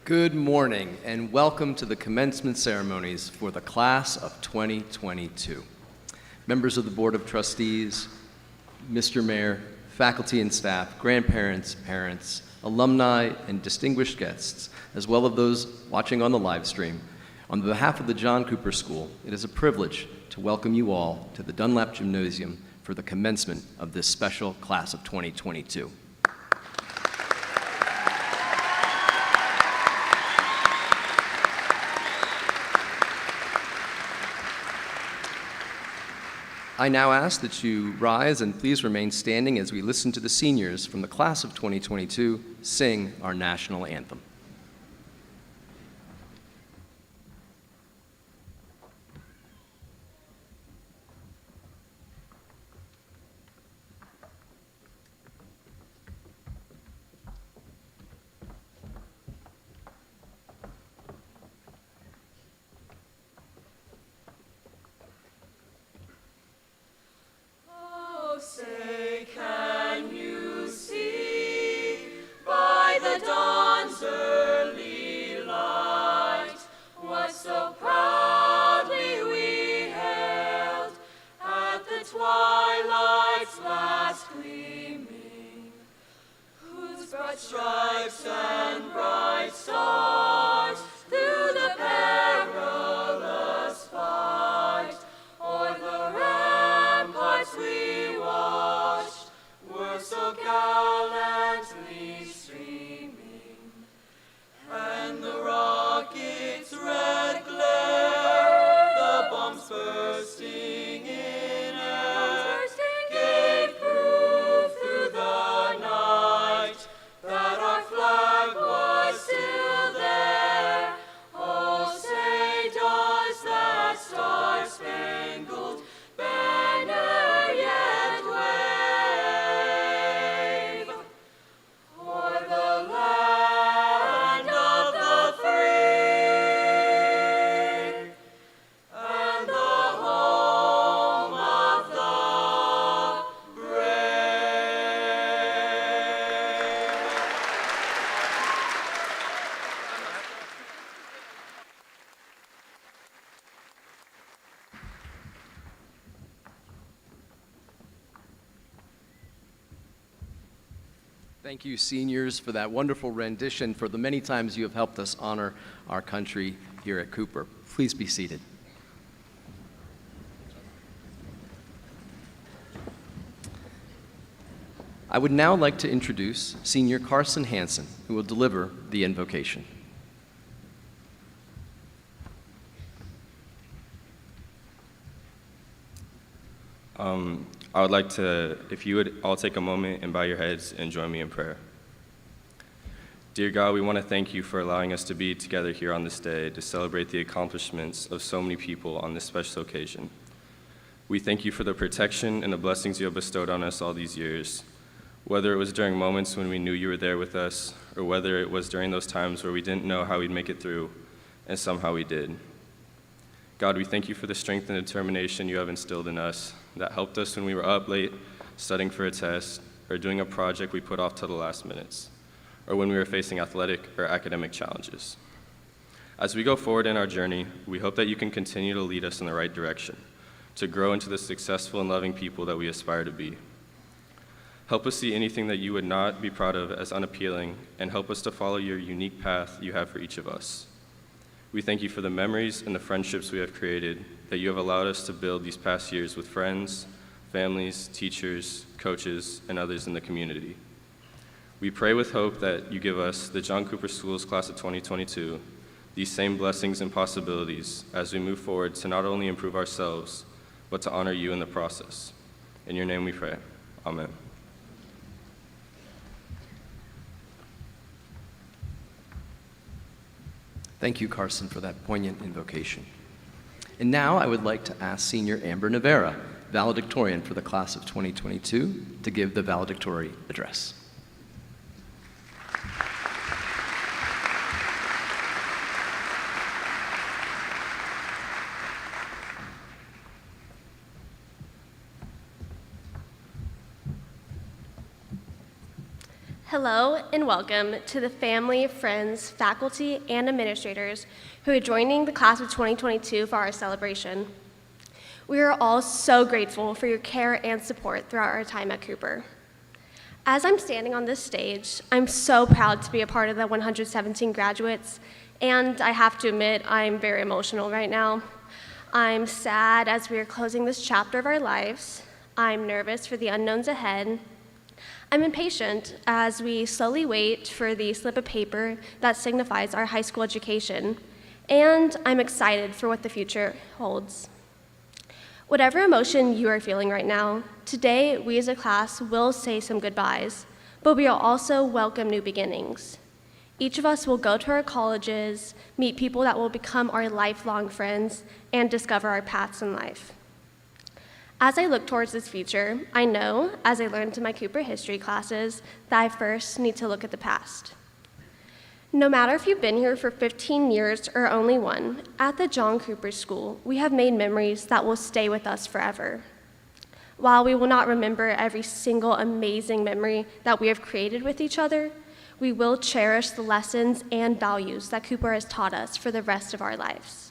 Good morning and welcome to the commencement ceremonies for the class of 2022. Members of the Board of Trustees, Mr. Mayor, faculty and staff, grandparents, parents, alumni, and distinguished guests, as well as those watching on the live stream, on behalf of the John Cooper School, it is a privilege to welcome you all to the Dunlap Gymnasium for the commencement of this special class of 2022. I now ask that you rise and please remain standing as we listen to the seniors from the class of 2022 sing our national anthem. Stripes and bright stars through the perilous fight, o'er the ramparts we watched, were so gallantly streaming, and the rocket's red glare, the bombs bursting in air, gave proof through the night that our flag was still there. Oh, say does that star-spangled banner yet wave o'er the land of the free and the home of the brave? Thank you, seniors, for that wonderful rendition, for the many times you have helped us honor our country here at Cooper. Please be seated. I would now like to introduce Senior Carson Hansen, who will deliver the invocation. I would like to, if you would all take a moment and bow your heads and join me in prayer. Dear God, we want to thank you for allowing us to be together here on this day to celebrate the accomplishments of so many people on this special occasion. We thank you for the protection and the blessings you have bestowed on us all these years, whether it was during moments when we knew you were there with us, or whether it was during those times where we didn't know how we'd make it through, and somehow we did. God, we thank you for the strength and determination you have instilled in us that helped us when we were up late studying for a test or doing a project we put off till the last minutes, or when we were facing athletic or academic challenges. As we go forward in our journey, we hope that you can continue to lead us in the right direction, to grow into the successful and loving people that we aspire to be. Help us see anything that you would not be proud of as unappealing, and help us to follow your unique path you have for each of us. We thank you for the memories and the friendships we have created that you have allowed us to build these past years with friends, families, teachers, coaches, and others in the community. We pray with hope that you give us, the John Cooper School's class of 2022, these same blessings and possibilities as we move forward to not only improve ourselves, but to honor you in the process. In your name we pray. Amen. Thank you, Carson, for that poignant invocation. And now I would like to ask Senior Amber Navarra, valedictorian for the class of 2022, to give the valedictory address. Hello and welcome to the family, friends, faculty, and administrators who are joining the class of 2022 for our celebration. We are all so grateful for your care and support throughout our time at Cooper. As I'm standing on this stage, I'm so proud to be a part of the 117 graduates, and I have to admit, I'm very emotional right now. I'm sad as we are closing this chapter of our lives. I'm nervous for the unknowns ahead. I'm impatient as we slowly wait for the slip of paper that signifies our high school education, and I'm excited for what the future holds. Whatever emotion you are feeling right now, today we as a class will say some goodbyes, but we will also welcome new beginnings. Each of us will go to our colleges, meet people that will become our lifelong friends, and discover our paths in life. As I look towards this future, I know, as I learned in my Cooper history classes, that I first need to look at the past. No matter if you've been here for 15 years or only one, at the John Cooper School, we have made memories that will stay with us forever. While we will not remember every single amazing memory that we have created with each other, we will cherish the lessons and values that Cooper has taught us for the rest of our lives.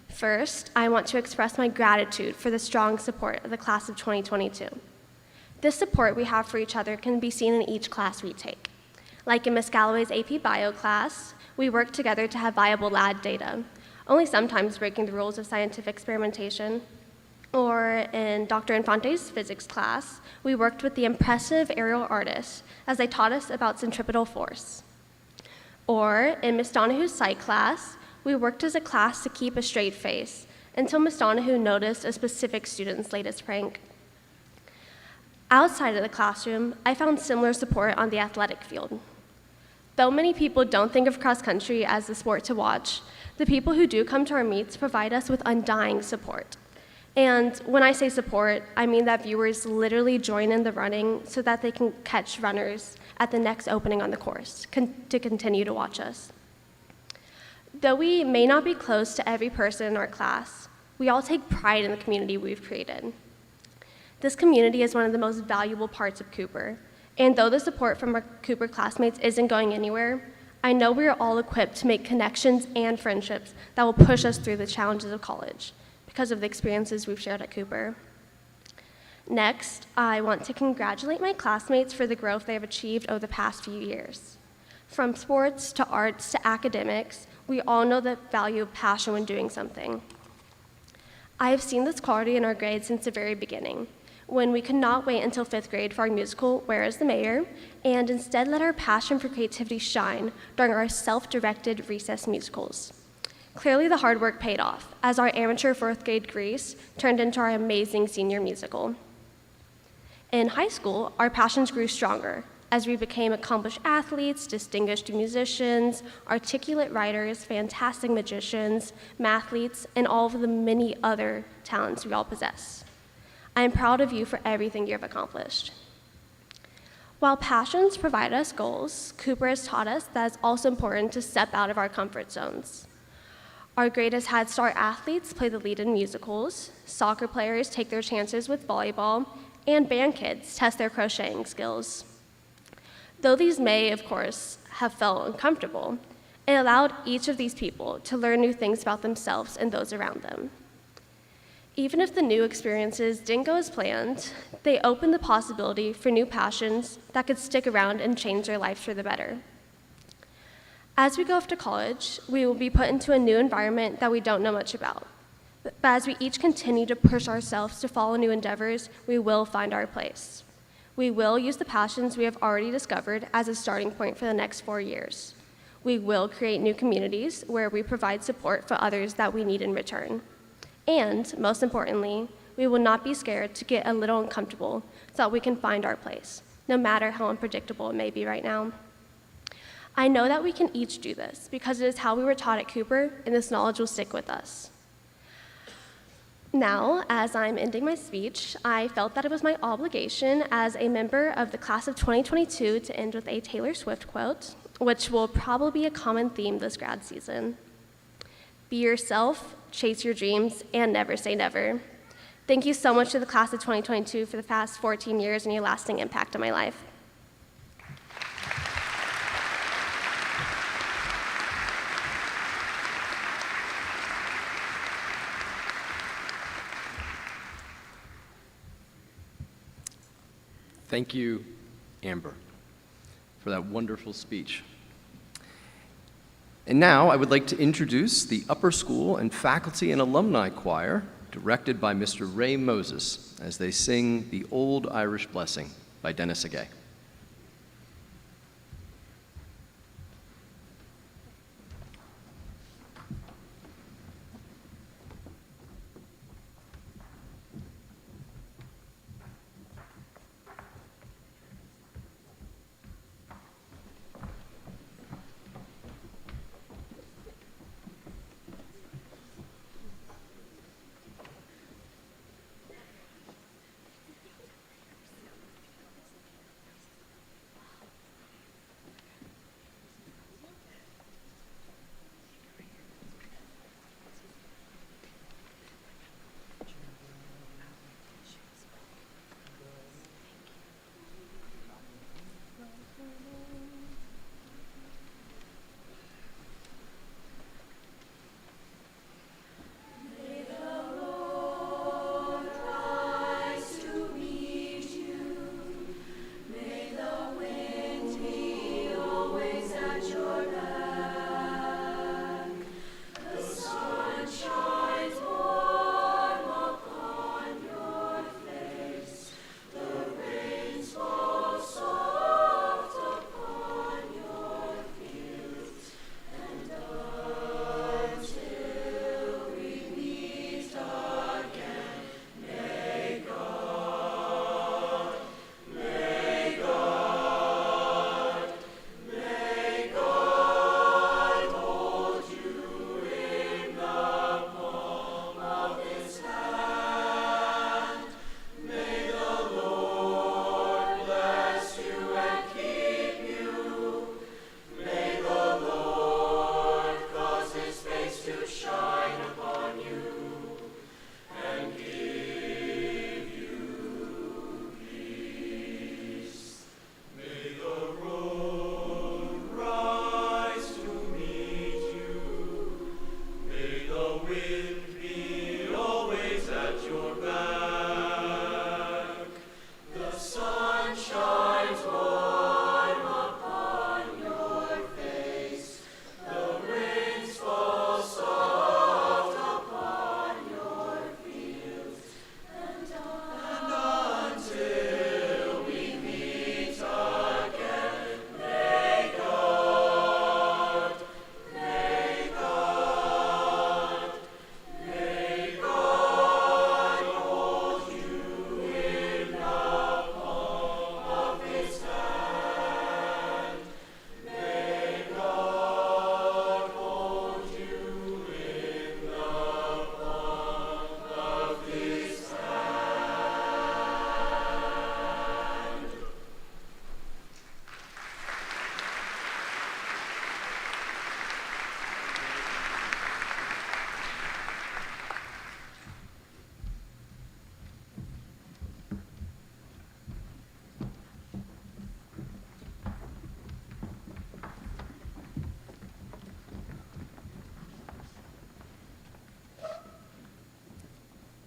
First, I want to express my gratitude for the strong support of the class of 2022. This support we have for each other can be seen in each class we take. Like in Ms. Galloway's AP Bio class, we work together to have viable lab data, only sometimes breaking the rules of scientific experimentation. Or in Dr. Infante's physics class, we worked with the impressive aerial artists as they taught us about centripetal force. Or in Ms. Donahue's psych class, we worked as a class to keep a straight face until Ms. Donahue noticed a specific student's latest prank. Outside of the classroom, I found similar support on the athletic field. Though many people don't think of cross country as the sport to watch, the people who do come to our meets provide us with undying support. And when I say support, I mean that viewers literally join in the running so that they can catch runners at the next opening on the course to continue to watch us. Though we may not be close to every person in our class, we all take pride in the community we've created. This community is one of the most valuable parts of Cooper, and though the support from our Cooper classmates isn't going anywhere, I know we are all equipped to make connections and friendships that will push us through the challenges of college because of the experiences we've shared at Cooper. Next, I want to congratulate my classmates for the growth they have achieved over the past few years. From sports to arts to academics, we all know the value of passion when doing something. I have seen this quality in our grades since the very beginning, when we could not wait until 5th grade for our musical, Where is the Mayor, and instead let our passion for creativity shine during our self-directed recess musicals. Clearly the hard work paid off, as our amateur 4th grade Grease turned into our amazing senior musical. In high school, our passions grew stronger, as we became accomplished athletes, distinguished musicians, articulate writers, fantastic magicians, mathletes, and all of the many other talents we all possess. I am proud of you for everything you have accomplished. While passions provide us goals, Cooper has taught us that it's also important to step out of our comfort zones. Our grade has had star athletes play the lead in musicals, soccer players take their chances with volleyball, and band kids test their crocheting skills. Though these may, of course, have felt uncomfortable, it allowed each of these people to learn new things about themselves and those around them. Even if the new experiences didn't go as planned, they opened the possibility for new passions that could stick around and change their life for the better. As we go off to college, we will be put into a new environment that we don't know much about. But as we each continue to push ourselves to follow new endeavors, we will find our place. We will use the passions we have already discovered as a starting point for the next 4 years. We will create new communities where we provide support for others that we need in return. And, most importantly, we will not be scared to get a little uncomfortable so that we can find our place, no matter how unpredictable it may be right now. I know that we can each do this because it is how we were taught at Cooper, and this knowledge will stick with us. Now, as I'm ending my speech, I felt that it was my obligation as a member of the class of 2022 to end with a Taylor Swift quote, which will probably be a common theme this grad season. Be yourself, chase your dreams, and never say never. Thank you so much to the class of 2022 for the past 14 years and your lasting impact on my life. Thank you, Amber, for that wonderful speech. And now I would like to introduce the upper school and faculty and alumni choir, directed by Mr. Ray Moses, as they sing The Old Irish Blessing by Dennis Agay.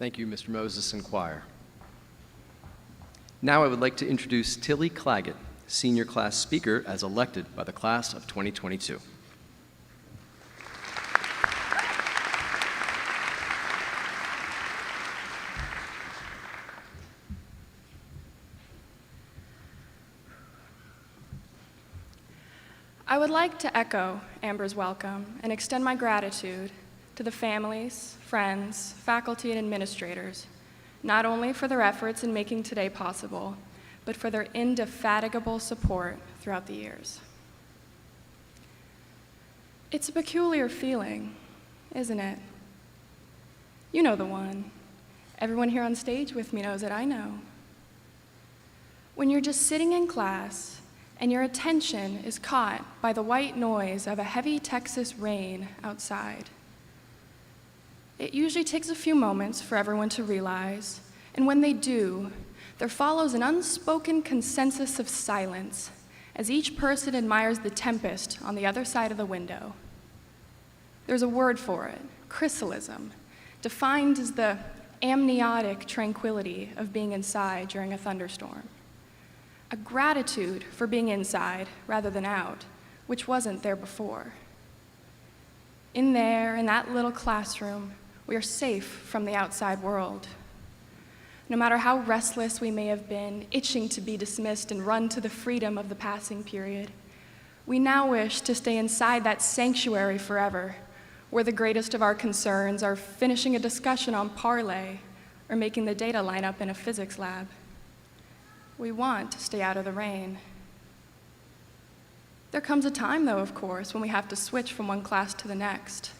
Thank you, Mr. Moses and choir. Now I would like to introduce Tilly Claggett, senior class speaker as elected by the class of 2022. I would like to echo Amber's welcome and extend my gratitude to the families, friends, faculty, and administrators, not only for their efforts in making today possible, but for their indefatigable support throughout the years. It's a peculiar feeling, isn't it? You know the one. Everyone here on stage with me knows it, I know. When you're just sitting in class and your attention is caught by the white noise of a heavy Texas rain outside. It usually takes a few moments for everyone to realize, and when they do, there follows an unspoken consensus of silence as each person admires the tempest on the other side of the window. There's a word for it, chrysalism, defined as the amniotic tranquility of being inside during a thunderstorm. a gratitude for being inside rather than out, which wasn't there before. In there, in that little classroom, we are safe from the outside world. No matter how restless we may have been, itching to be dismissed and run to the freedom of the passing period, we now wish to stay inside that sanctuary forever, where the greatest of our concerns are finishing a discussion on parlay or making the data line up in a physics lab. We want to stay out of the rain. There comes a time, though, of course, when we have to switch from one class to the next.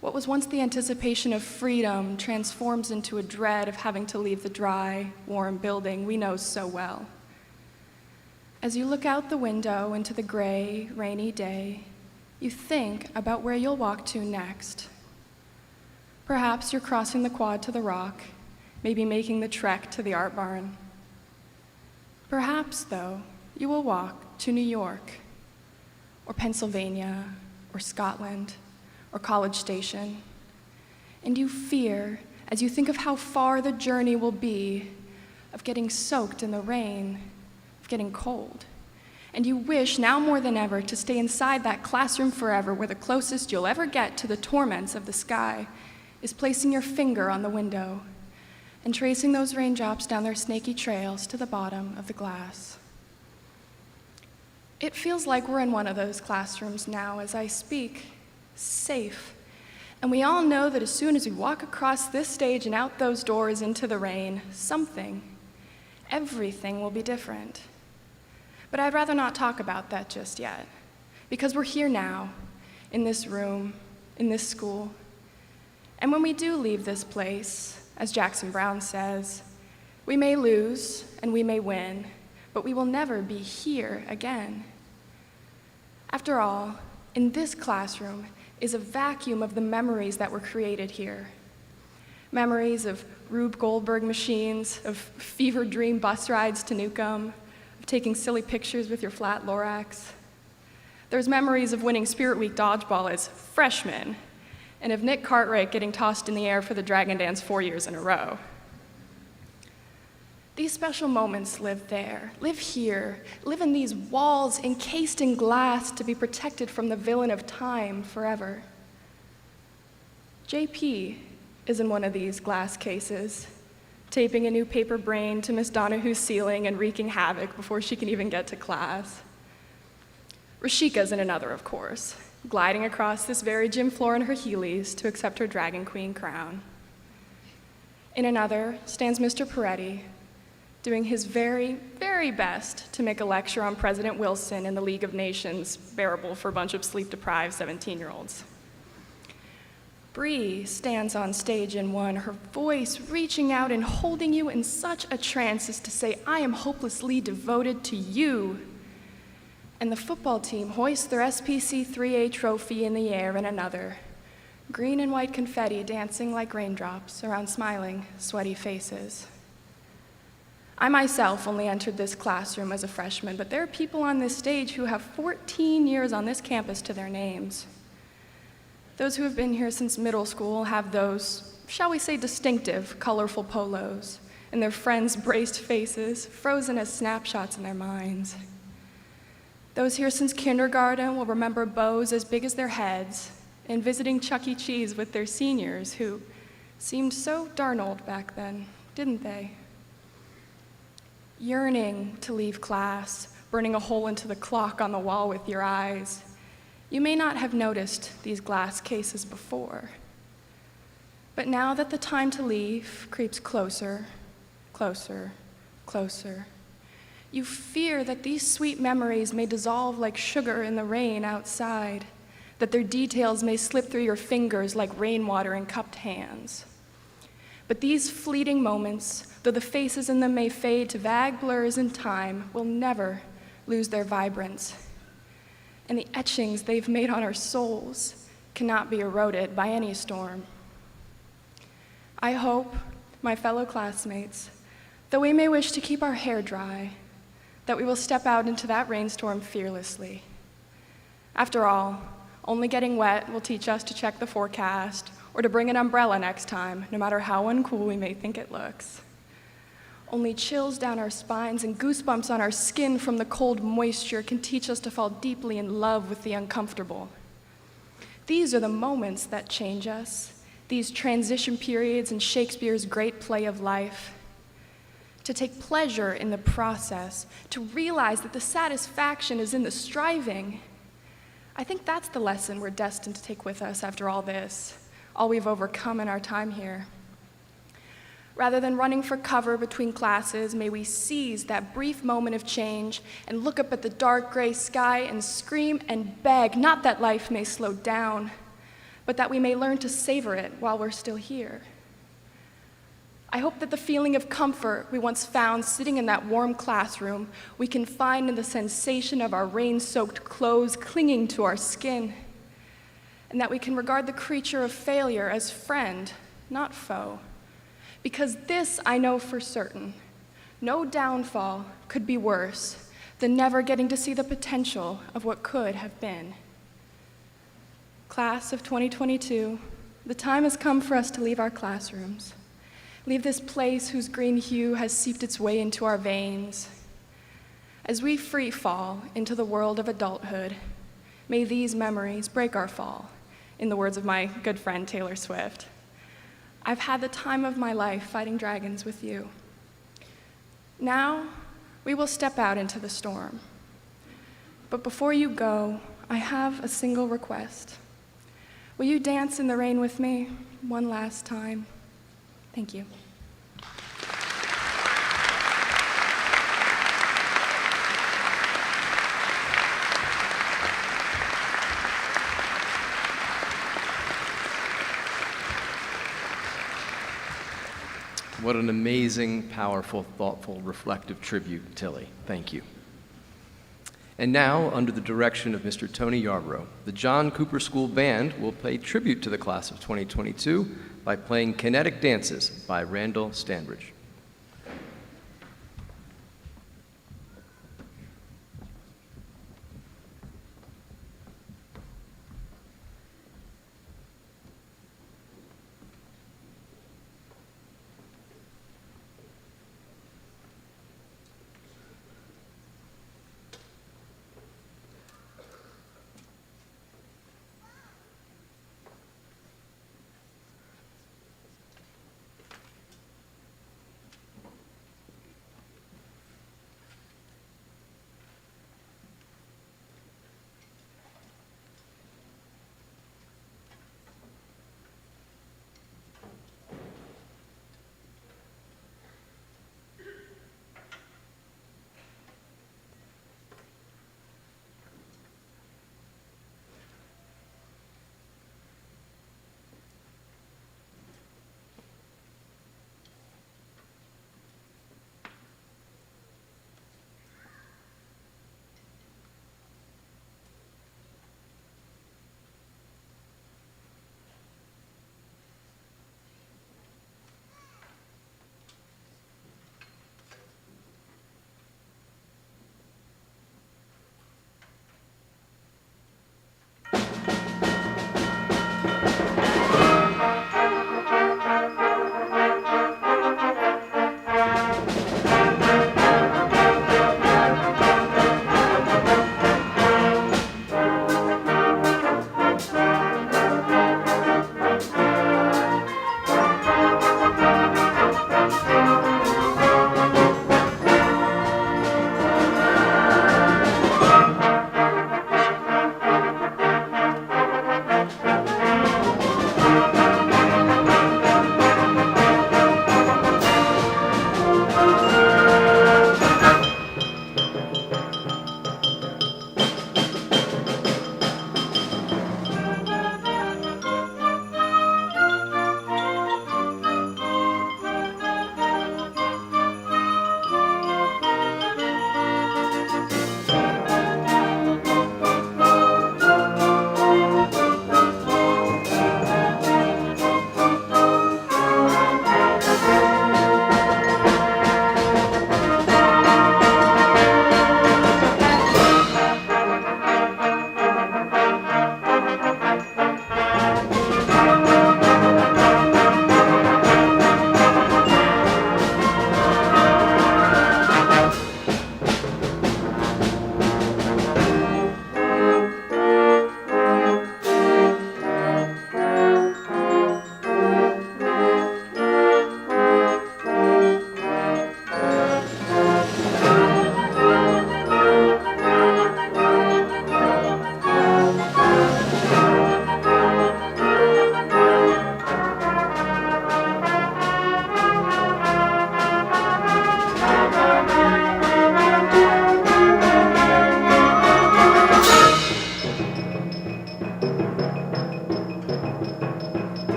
What was once the anticipation of freedom transforms into a dread of having to leave the dry, warm building we know so well. As you look out the window into the gray, rainy day, you think about where you'll walk to next. Perhaps you're crossing the quad to the Rock, maybe making the trek to the art barn. Perhaps, though, you will walk to New York, or Pennsylvania, or Scotland, or College Station, and you fear, as you think of how far the journey will be, of getting soaked in the rain, of getting cold. And you wish, now more than ever, to stay inside that classroom forever, where the closest you'll ever get to the torments of the sky is placing your finger on the window and tracing those raindrops down their snaky trails to the bottom of the glass. It feels like we're in one of those classrooms now as I speak, safe. And we all know that as soon as we walk across this stage and out those doors into the rain, everything will be different. But I'd rather not talk about that just yet, because we're here now, in this room, in this school. And when we do leave this place, as Jackson Brown says, we may lose and we may win, but we will never be here again. After all, in this classroom is a vacuum of the memories that were created here. Memories of Rube Goldberg machines, of fever dream bus rides to Newcomb, of taking silly pictures with your flat Lorax. There's memories of winning Spirit Week dodgeball as freshmen, and of Nick Cartwright getting tossed in the air for the Dragon Dance 4 years in a row. These special moments live there, live here, live in these walls encased in glass to be protected from the villain of time forever. JP is in one of these glass cases, taping a new paper brain to Miss Donahue's ceiling and wreaking havoc before she can even get to class. Rashika's in another, of course, gliding across this very gym floor in her Heelys to accept her Dragon Queen crown. In another stands Mr. Peretti, doing his very, very best to make a lecture on President Wilson and the League of Nations bearable for a bunch of sleep-deprived 17-year-olds. Bree stands on stage in one, her voice reaching out and holding you in such a trance as to say, "I am hopelessly devoted to you." And the football team hoists their SPC 3A trophy in the air in another, green and white confetti dancing like raindrops around smiling, sweaty faces. I myself only entered this classroom as a freshman, but there are people on this stage who have 14 years on this campus to their names. Those who have been here since middle school have those, shall we say, distinctive, colorful polos, and their friends' braced faces frozen as snapshots in their minds. Those here since kindergarten will remember bows as big as their heads and visiting Chuck E. Cheese with their seniors who seemed so darn old back then, didn't they? Yearning to leave class, burning a hole into the clock on the wall with your eyes, you may not have noticed these glass cases before. But now that the time to leave creeps closer, closer, closer, you fear that these sweet memories may dissolve like sugar in the rain outside, that their details may slip through your fingers like rainwater in cupped hands. But these fleeting moments, though the faces in them may fade to vague blurs in time, will never lose their vibrance. And the etchings they've made on our souls cannot be eroded by any storm. I hope, my fellow classmates, though we may wish to keep our hair dry, that we will step out into that rainstorm fearlessly. After all, only getting wet will teach us to check the forecast or to bring an umbrella next time, no matter how uncool we may think it looks. Only chills down our spines and goosebumps on our skin from the cold moisture can teach us to fall deeply in love with the uncomfortable. These are the moments that change us, these transition periods in Shakespeare's great play of life. To take pleasure in the process, to realize that the satisfaction is in the striving. I think that's the lesson we're destined to take with us after all this, all we've overcome in our time here. Rather than running for cover between classes, may we seize that brief moment of change and look up at the dark gray sky and scream and beg, not that life may slow down, but that we may learn to savor it while we're still here. I hope that the feeling of comfort we once found sitting in that warm classroom, we can find in the sensation of our rain-soaked clothes clinging to our skin, and that we can regard the creature of failure as friend, not foe. Because this I know for certain, no downfall could be worse than never getting to see the potential of what could have been. Class of 2022, the time has come for us to leave our classrooms, leave this place whose green hue has seeped its way into our veins. As we free fall into the world of adulthood, may these memories break our fall, in the words of my good friend Taylor Swift. I've had the time of my life fighting dragons with you. Now, we will step out into the storm. But before you go, I have a single request. Will you dance in the rain with me one last time? Thank you. What an amazing, powerful, thoughtful, reflective tribute, Tilly. Thank you. And now, under the direction of Mr. Tony Yarbrough, the John Cooper School Band will pay tribute to the class of 2022 by playing Kinetic Dances by Randall Standridge.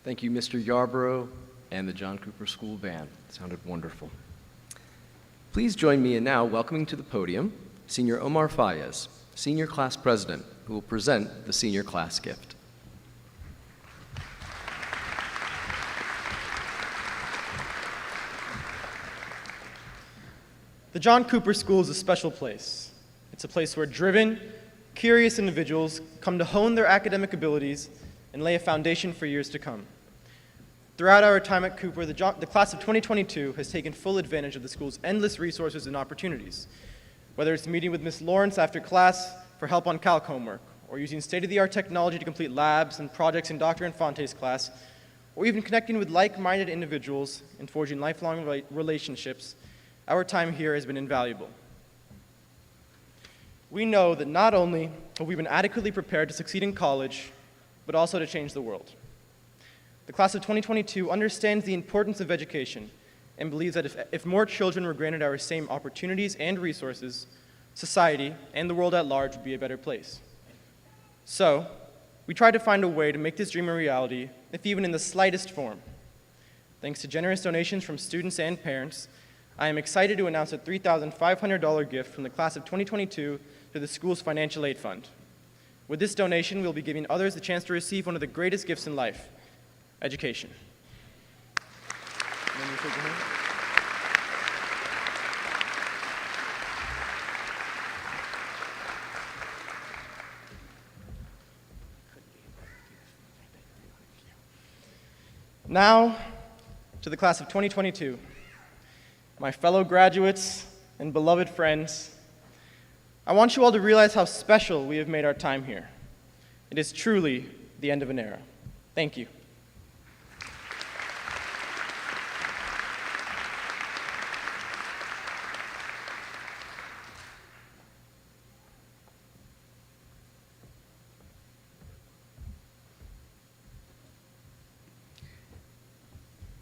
Thank you, Mr. Yarborough and the John Cooper School Band. It sounded wonderful. Please join me in now welcoming to the podium Senior Omar Fayez, Senior Class President, who will present the Senior Class Gift. The John Cooper School is a special place. It's a place where driven, curious individuals come to hone their academic abilities and lay a foundation for years to come. Throughout our time at Cooper, the class of 2022 has taken full advantage of the school's endless resources and opportunities, whether it's meeting with Ms. Lawrence after class for help on calc homework, or using state-of-the-art technology to complete labs and projects in Dr. Infante's class, or even connecting with like-minded individuals and forging lifelong relationships. Our time here has been invaluable. We know that not only have we been adequately prepared to succeed in college, but also to change the world. The class of 2022 understands the importance of education and believes that if more children were granted our same opportunities and resources, society and the world at large would be a better place. So, we tried to find a way to make this dream a reality, if even in the slightest form. Thanks to generous donations from students and parents, I am excited to announce a $3,500 gift from the class of 2022 to the school's financial aid fund. With this donation, we'll be giving others the chance to receive one of the greatest gifts in life, education. Now, to the class of 2022. My fellow graduates and beloved friends, I want you all to realize how special we have made our time here. It is truly the end of an era. Thank you.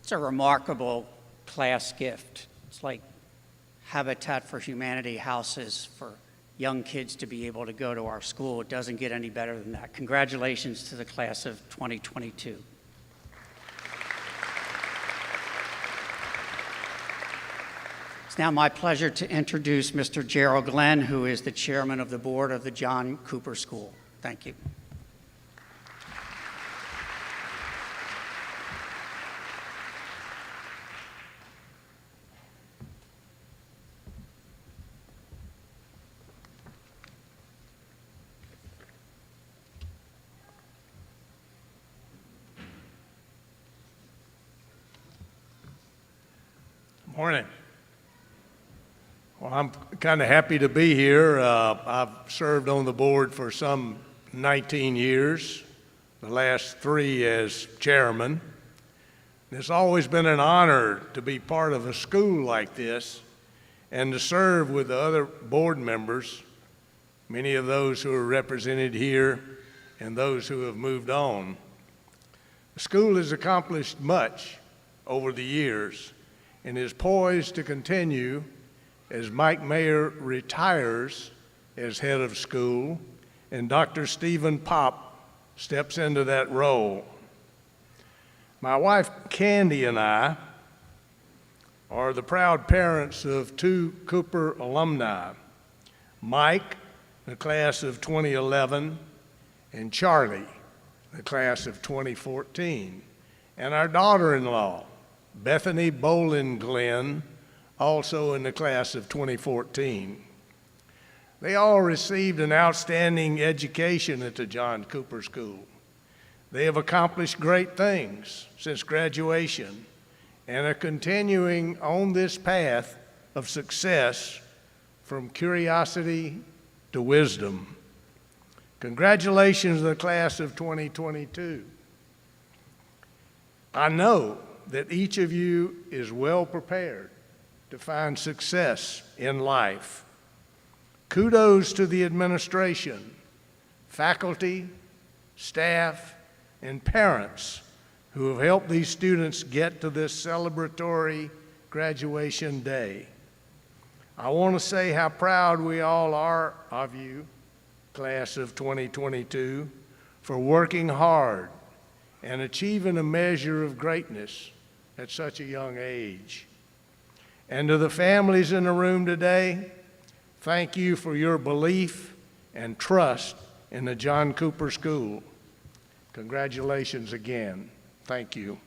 It's a remarkable class gift. It's like Habitat for Humanity houses for young kids to be able to go to our school. It doesn't get any better than that. Congratulations to the class of 2022. It's now my pleasure to introduce Mr. Gerald Glenn, who is the chairman of the board of the John Cooper School. Thank you. Morning. Well, I'm kind of happy to be here. I've served on the board for some 19 years, the last 3 as chairman. It's always been an honor to be part of a school like this and to serve with the other board members, many of those who are represented here and those who have moved on. The school has accomplished much over the years and is poised to continue as Mike Mayer retires as head of school and Dr. Stephen Popp steps into that role. My wife Candy and I are the proud parents of 2 Cooper alumni, Mike, the class of 2011, and Charlie, the class of 2014, and our daughter-in-law, Bethany Bolin Glenn, also in the class of 2014. They all received an outstanding education at the John Cooper School. They have accomplished great things since graduation and are continuing on this path of success from curiosity to wisdom. Congratulations to the class of 2022. I know that each of you is well prepared to find success in life. Kudos to the administration, faculty, staff, and parents who have helped these students get to this celebratory graduation day. I want to say how proud we all are of you, class of 2022, for working hard and achieving a measure of greatness at such a young age. And to the families in the room today, thank you for your belief and trust in the John Cooper School. Congratulations again. Thank you.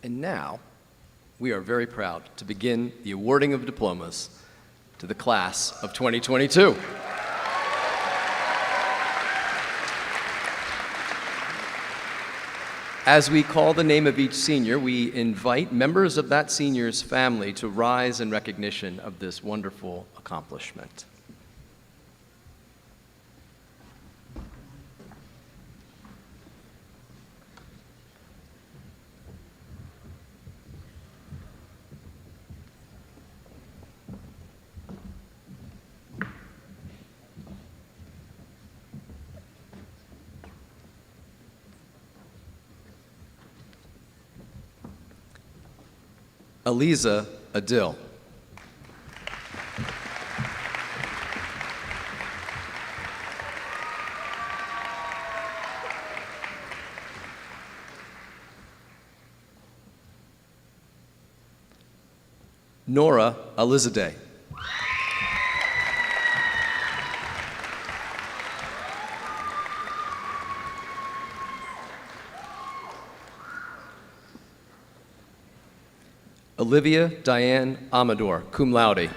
And now, we are very proud to begin the awarding of diplomas to the class of 2022. As we call the name of each senior, we invite members of that senior's family to rise in recognition of this wonderful accomplishment. Aliza Adil. Nora Elizadeh. Olivia Diane Amador, cum laude.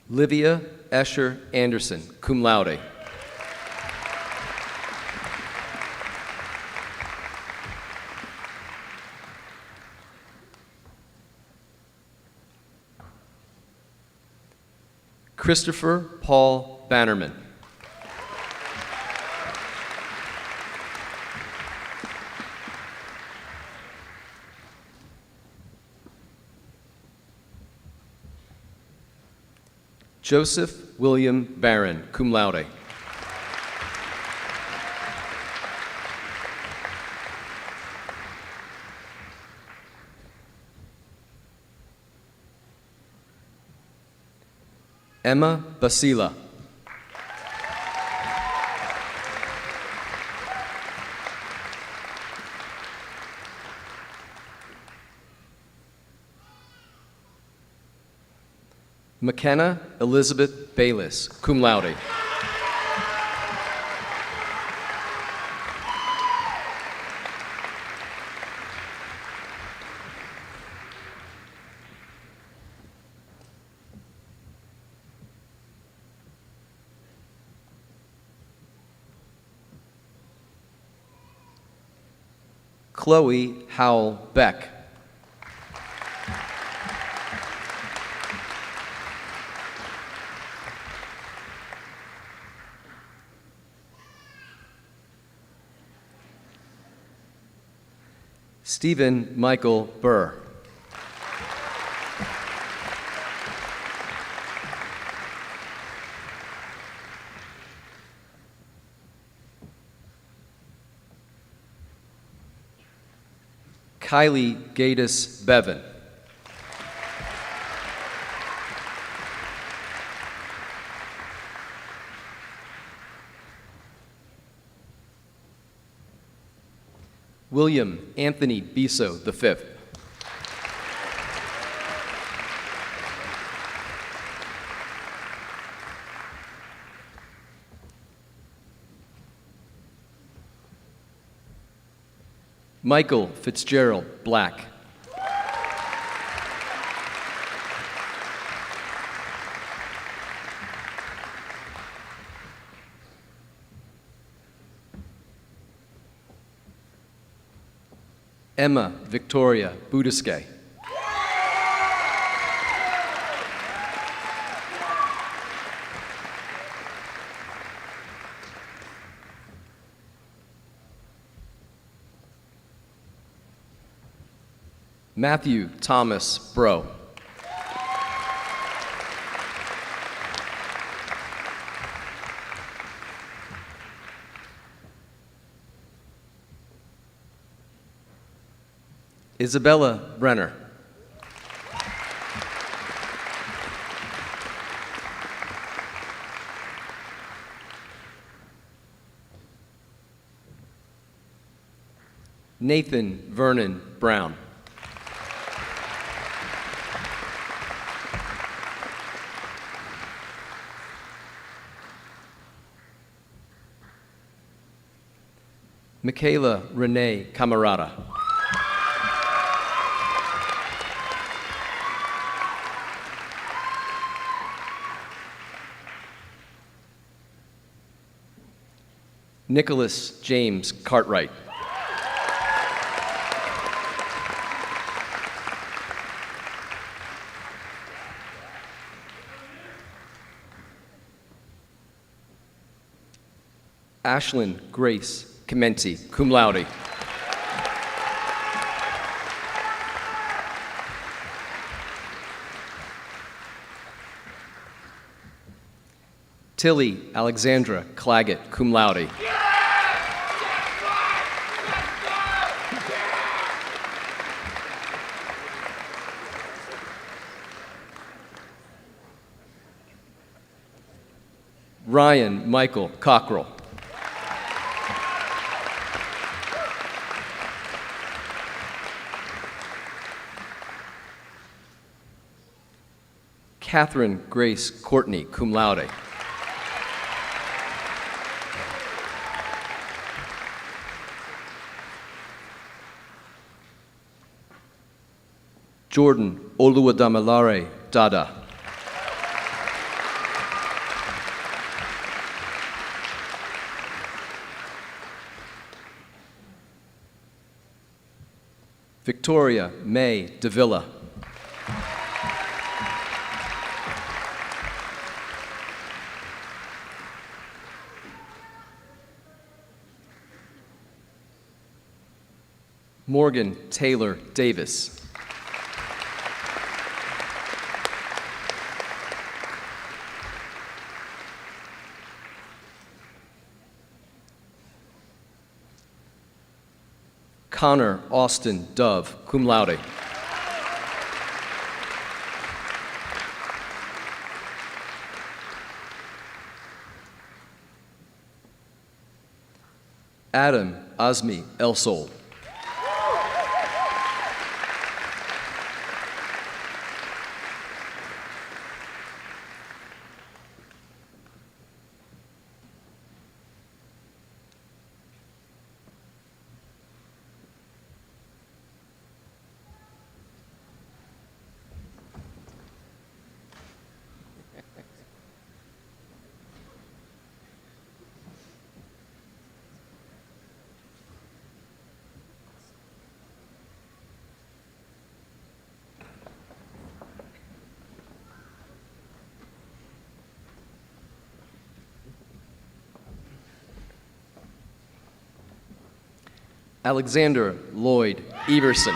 Livia Escher Anderson, cum laude. Christopher Paul Bannerman. Joseph William Barron, cum laude. Emma Basila. McKenna Elizabeth Bayless, cum laude. Chloe Howell Beck. Stephen Michael Burr. Kylie Gatus Bevan. William Anthony Biso V. Michael Fitzgerald Black. Emma Victoria Budiske. Matthew Thomas Bro. Isabella Brenner. Nathan Vernon Brown. Michaela Renee Camarada. Nicholas James Cartwright. Ashlyn Grace Commencement, cum laude. Tilly Alexandra Claggett, cum laude. Ryan Michael Cockrell. Catherine Grace Courtney, cum laude. Jordan Oluwadamilare Dada. Victoria May Davila. Morgan Taylor Davis. Connor Austin Dove, cum laude. Adam Azmi Elsol. Alexander Lloyd Everson.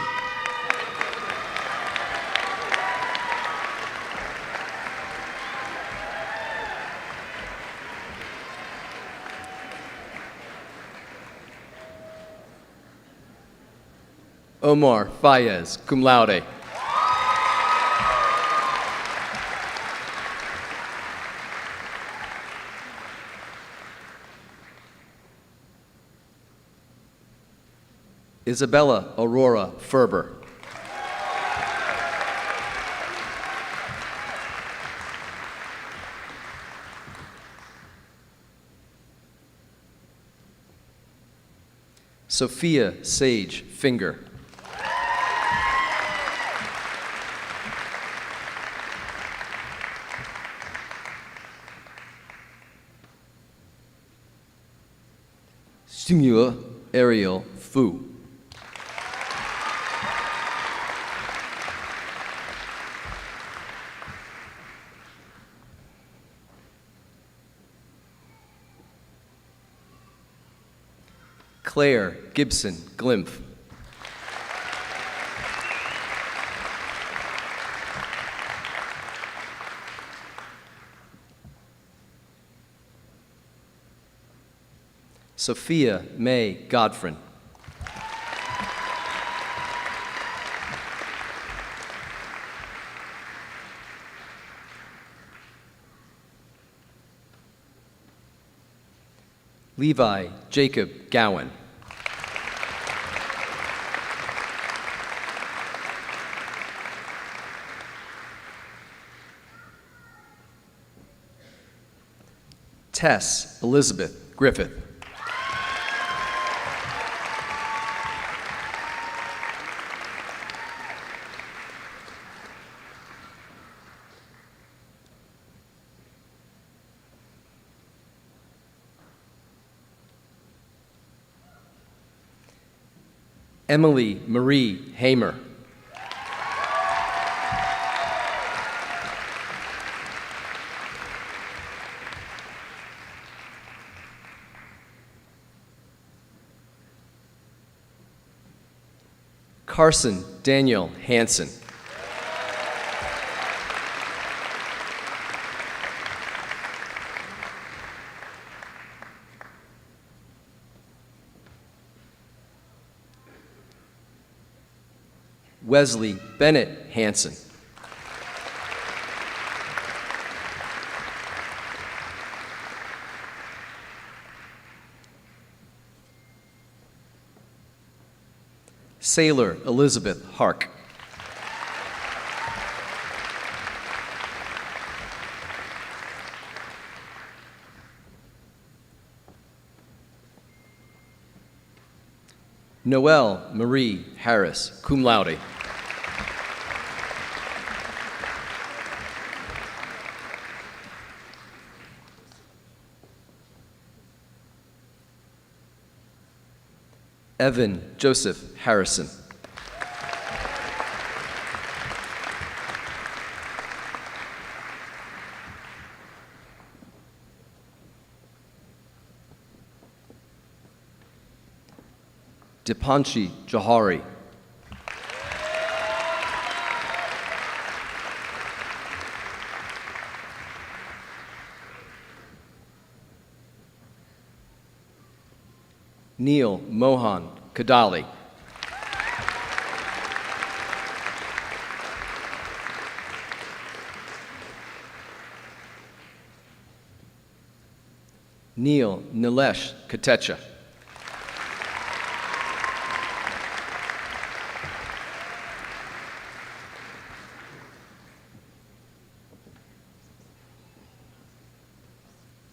Omar Fayez, cum laude. Isabella Aurora Ferber. Sophia Sage Finger. Sumua Ariel Fu. Claire Gibson Glimpf. Sophia May Godfrin. Levi Jacob Gowan. Tess Elizabeth Griffith. Emily Marie Hamer. Carson Daniel Hansen. Wesley Bennett Hansen. Sailor Elizabeth Hark. Noelle Marie Harris, cum laude. Evan Joseph Harrison. Dipanshi Johari. Neil Mohan Kadali. Neil Nilesh Katecha.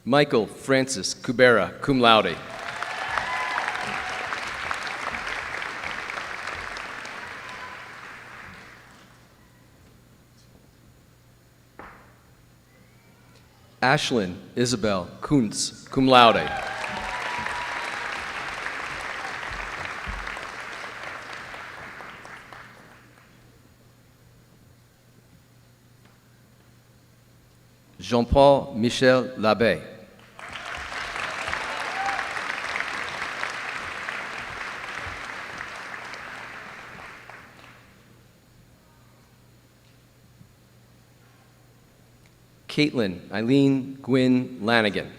Michael Francis Kubera, cum laude. Ashlyn Isabel Kuntz, cum laude. Jean-Paul Michel Labbé. Caitlin Eileen Gwynn Lanigan.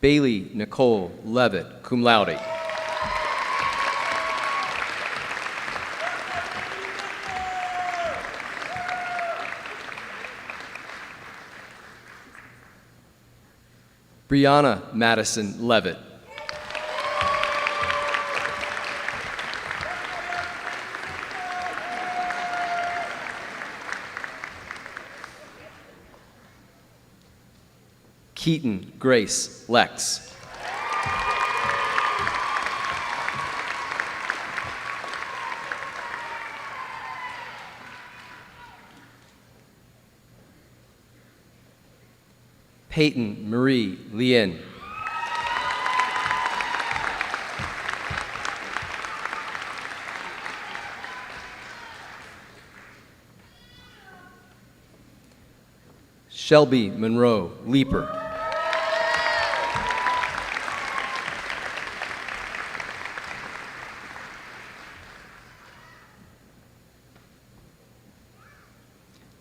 Bailey Nicole Levitt, cum laude. Brianna Madison Levitt. Keaton Grace Lex. Peyton Marie Lien. Shelby Monroe Leaper.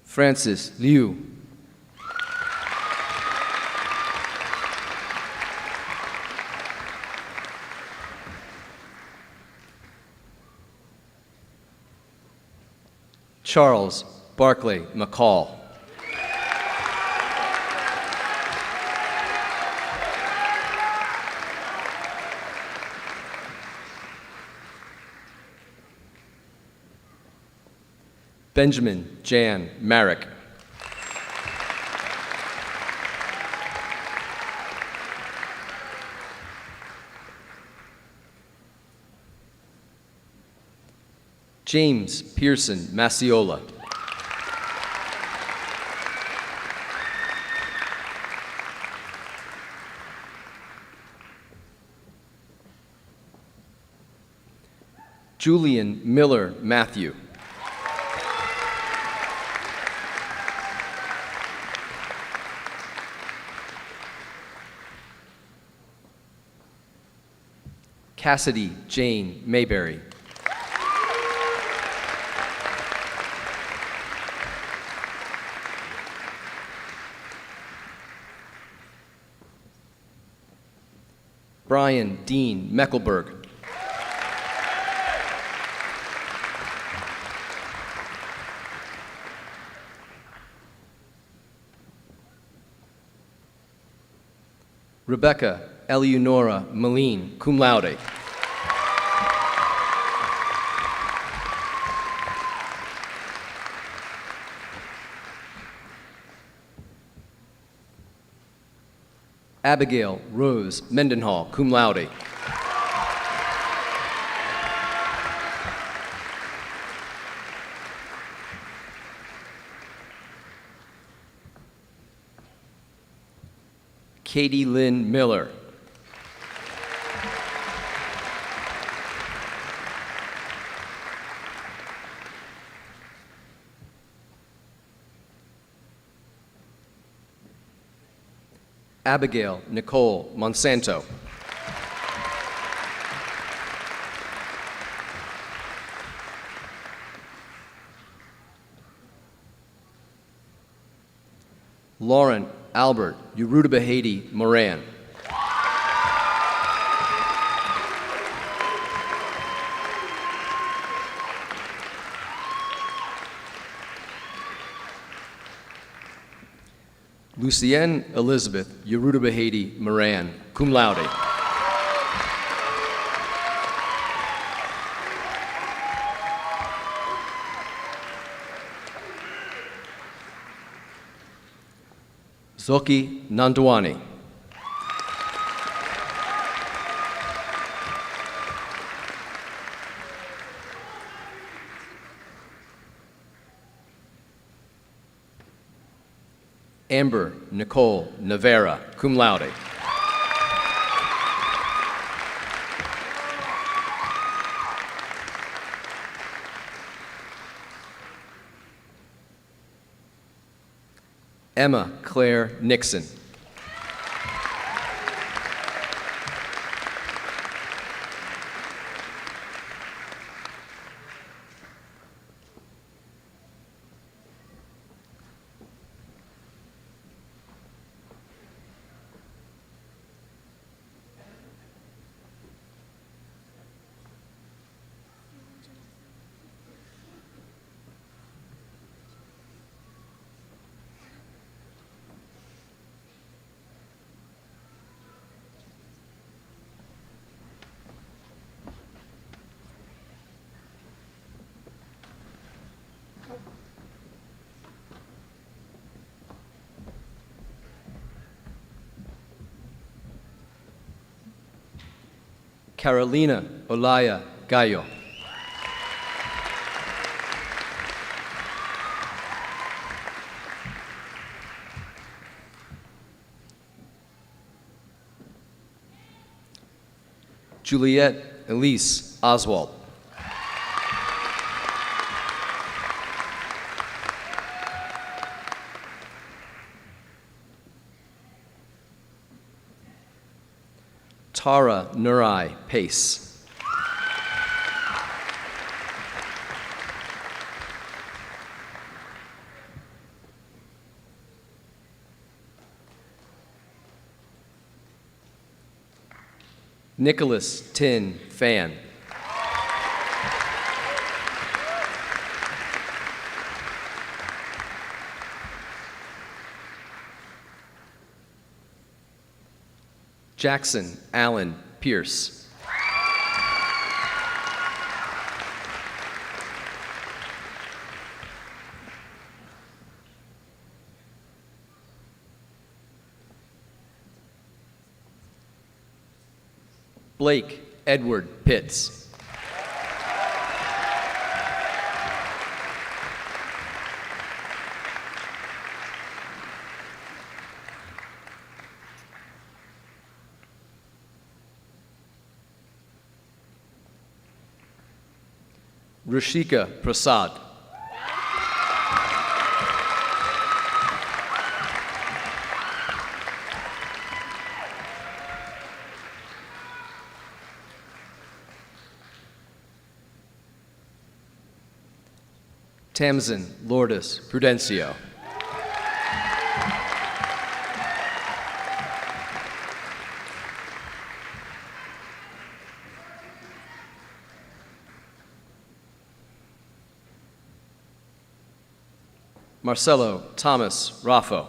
Francis Liu. Charles Barclay McCall. Benjamin Jan Marek. James Pearson Masiola. Julian Miller Matthew. Cassidy Jane Mayberry. Brian Dean Meckelberg. Rebecca Eleonora Moline, cum laude. Abigail Rose Mendenhall, cum laude. Katie Lynn Miller. Abigail Nicole Monsanto. Lauren Albert Urudabahedi Moran. Lucienne Elizabeth Urudabahedi Moran, cum laude. Zoki Nandwani. Amber Nicole Navera, cum laude. Emma Claire Nixon. Carolina Olaya Gallo. Juliette Elise Oswald. Tara Nurai Pace. Nicholas Tin Fan. Jackson Allen Pierce. Blake Edward Pitts. Rushika Prasad. Tamsin Lourdes Prudencio. Marcelo Thomas Raffo.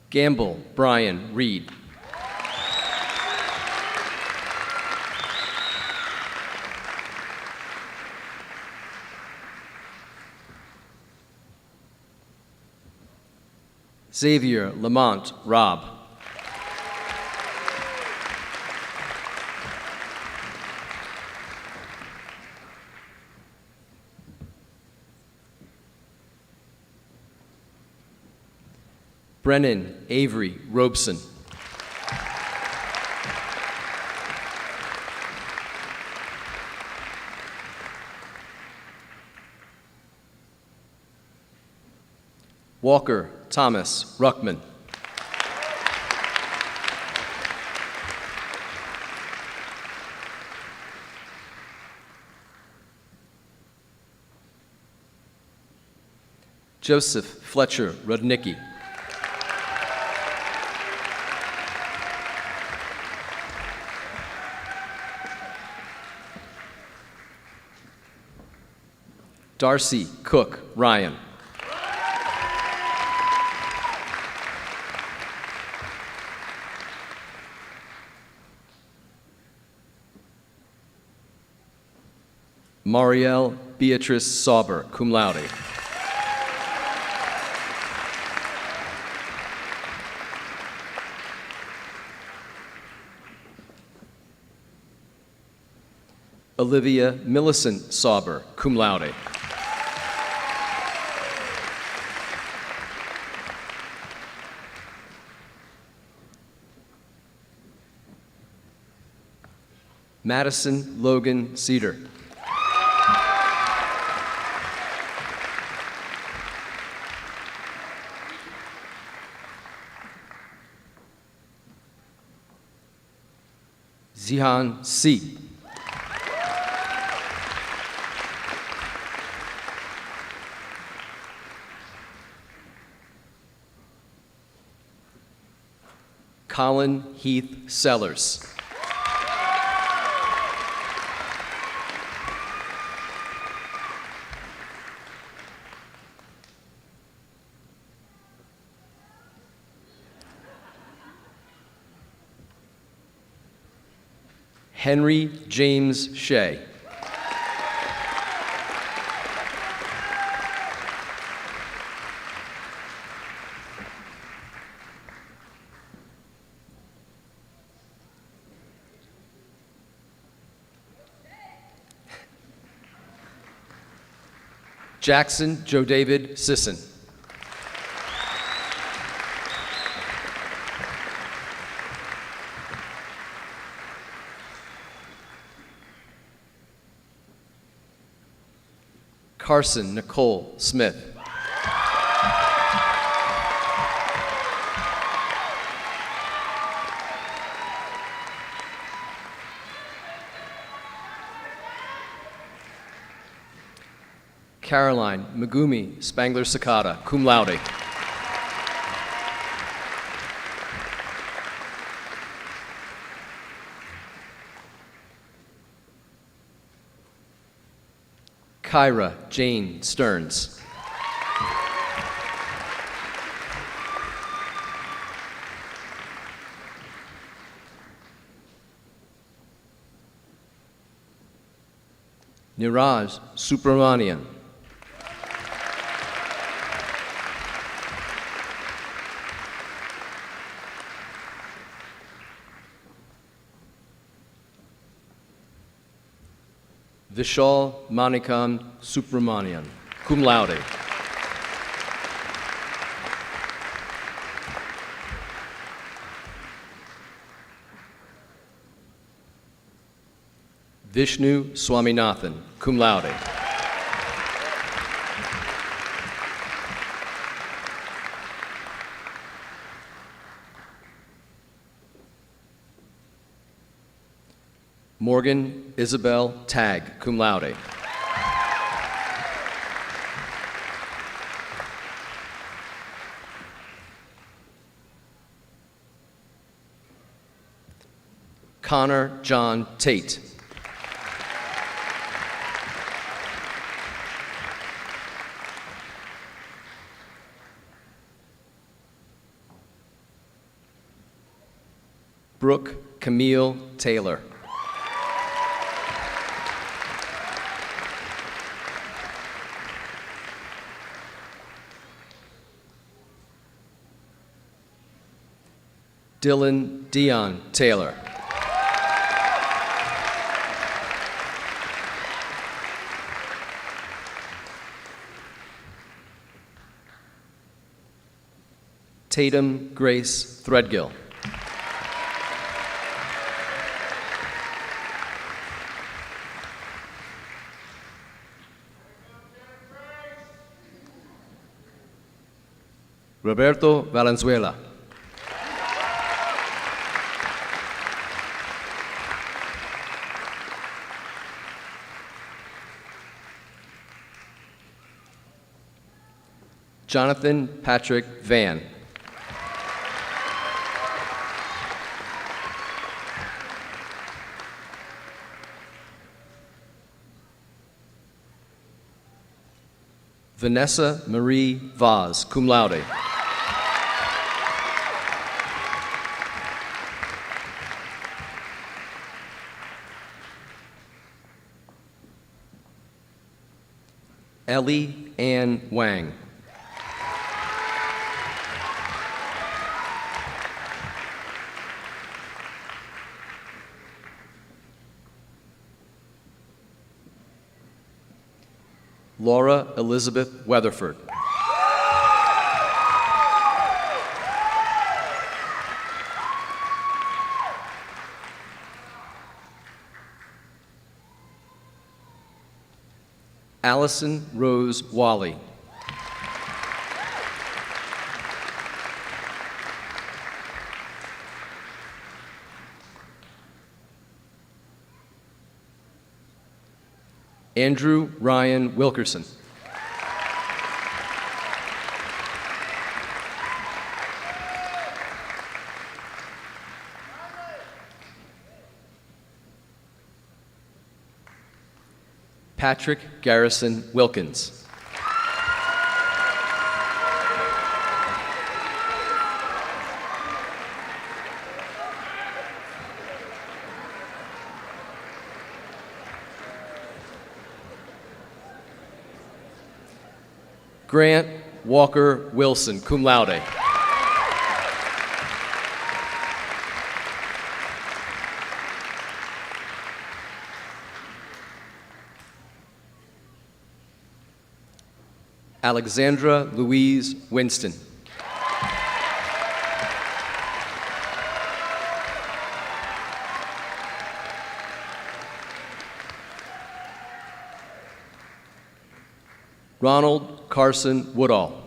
Gamble Brian Reed. Xavier Lamont Robb. Brennan Avery Robeson. Walker Thomas Ruckman. Joseph Fletcher Rudnicki. Darcy Cook Ryan. Marielle Beatrice Sauber, cum laude. Olivia Millicent Sauber, cum laude. Madison Logan Cedar. Zihan Si. Colin Heath Sellers. Henry James Shea. Jackson Joe David Sisson. Carson Nicole Smith. Caroline Megumi Spangler Sakata, cum laude. Kyra Jane Stearns. Niraj Subramanian. Vishal Manikam Subramanian, cum laude. Vishnu Swaminathan, cum laude. Morgan Isabel Tagg, cum laude. Connor John Tate. Brooke Camille Taylor. Dylan Dion Taylor. Tatum Grace Threadgill. Roberto Valenzuela. Jonathan Patrick Van. Vanessa Marie Vaz, cum laude. Ellie Ann Wang. Laura Elizabeth Weatherford. Allison Rose Wally. Andrew Ryan Wilkerson. Patrick Garrison Wilkins. Grant Walker Wilson, cum laude. Alexandra Louise Winston. Ronald Carson Woodall.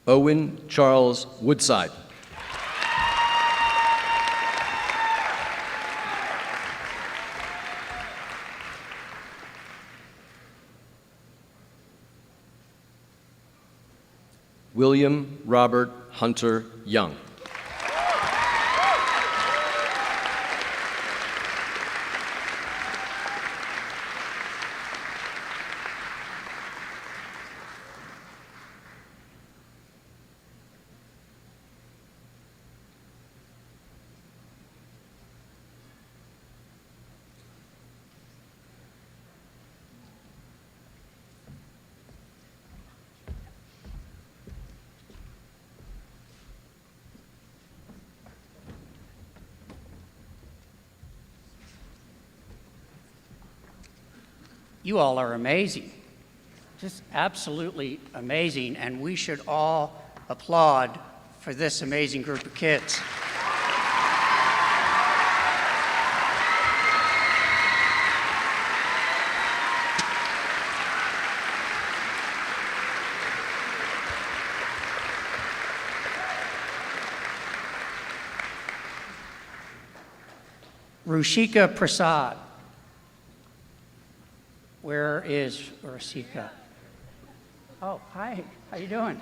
Owen Charles Woodside. William Robert Hunter Young. You all are amazing, just absolutely amazing, and we should all applaud for this amazing group of kids. Rushika Prasad. Where is Rushika? Oh, hi. How you doing?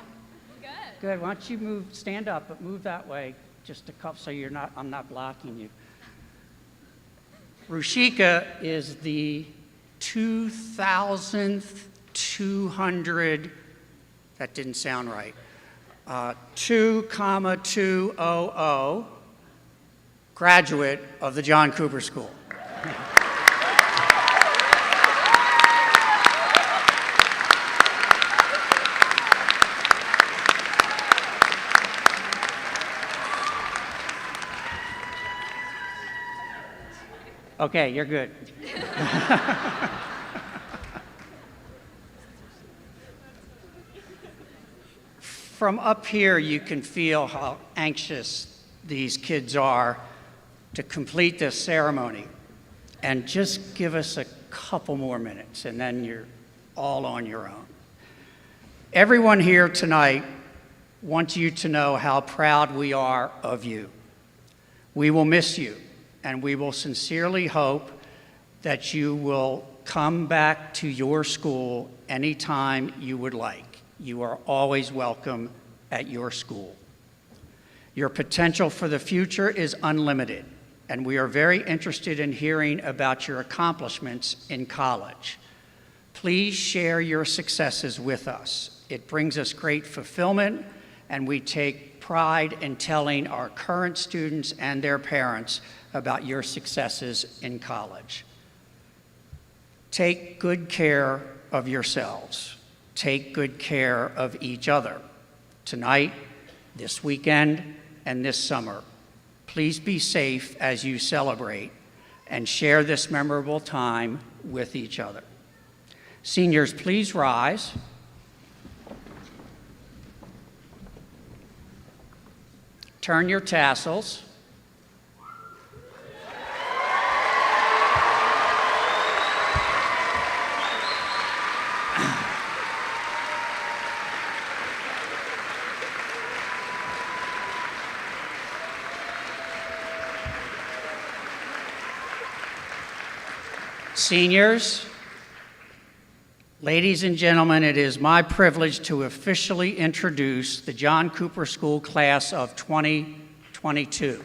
Good. Good. Why don't you stand up, but move that way, just a couple, so I'm not blocking you. Rushika is the 2,200, that didn't sound right, 2,200 graduate of the John Cooper School. Okay, you're good. From up here, you can feel how anxious these kids are to complete this ceremony. And just give us a couple more minutes, and then you're all on your own. Everyone here tonight wants you to know how proud we are of you. We will miss you, and we will sincerely hope that you will come back to your school anytime you would like. You are always welcome at your school. Your potential for the future is unlimited, and we are very interested in hearing about your accomplishments in college. Please share your successes with us. It brings us great fulfillment, and we take pride in telling our current students and their parents about your successes in college. Take good care of yourselves. Take good care of each other tonight, this weekend, and this summer. Please be safe as you celebrate and share this memorable time with each other. Seniors, please rise. Turn your tassels. Seniors, ladies and gentlemen, it is my privilege to officially introduce the John Cooper School class of 2022.